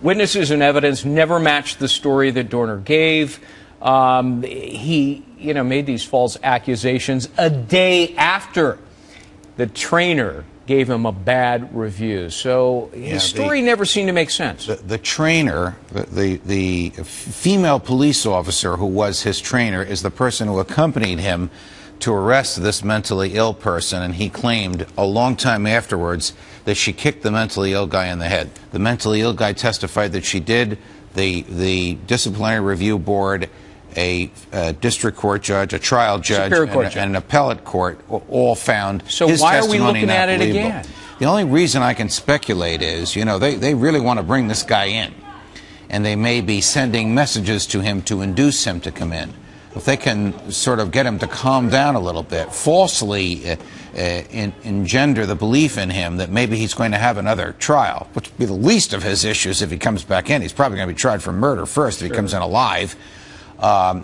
Witnesses and evidence never matched the story that Dorner gave. He, made these false accusations a day after the trainer gave him a bad review. So his story never seemed to make sense. The trainer, the female police officer who was his trainer, is the person who accompanied him to arrest this mentally ill person, and he claimed a long time afterwards that she kicked the mentally ill guy in the head. The mentally ill guy testified that she did. The disciplinary review board, a district court judge, a trial judge, and an appellate court all found his testimony not believable. So why are we looking at it again? The only reason I can speculate is, they really want to bring this guy in, and they may be sending messages to him to induce him to come in. If they can sort of get him to calm down a little bit, falsely engender the belief in him that maybe he's going to have another trial, which would be the least of his issues if he comes back in. He's probably going to be tried for murder first if he comes in alive.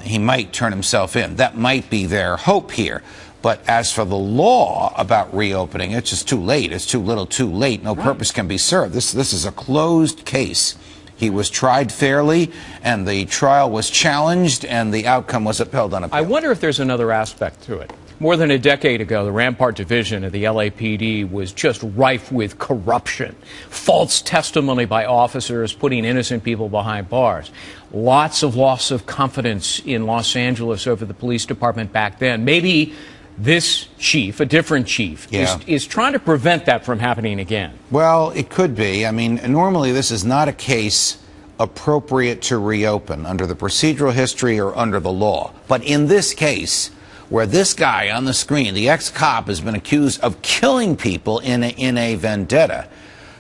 He might turn himself in. That might be their hope here. But as for the law about reopening, it's just too late. It's too little too late. No purpose can be served. This is a closed case. He was tried fairly, and the trial was challenged, and the outcome was upheld on appeal. I wonder if there's another aspect to it. More than a decade ago, the Rampart Division of the LAPD was just rife with corruption, false testimony by officers putting innocent people behind bars, lots of loss of confidence in Los Angeles over the police department back then. Maybe this chief, a different chief, is trying to prevent that from happening again. Well, it could be. I mean, normally this is not a case appropriate to reopen under the procedural history or under the law. But in this case, where this guy on the screen, the ex-cop, has been accused of killing people in a vendetta,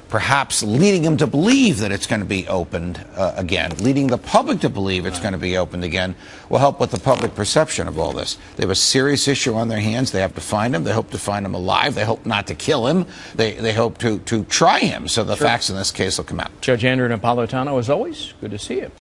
perhaps leading him to believe that it's going to be opened again, leading the public to believe it's going to be opened again, will help with the public perception of all this. They have a serious issue on their hands. They have to find him. They hope to find him alive. They hope not to kill him. They hope to try him, so the facts in this case will come out. Judge Andrew Napolitano, as always, good to see you.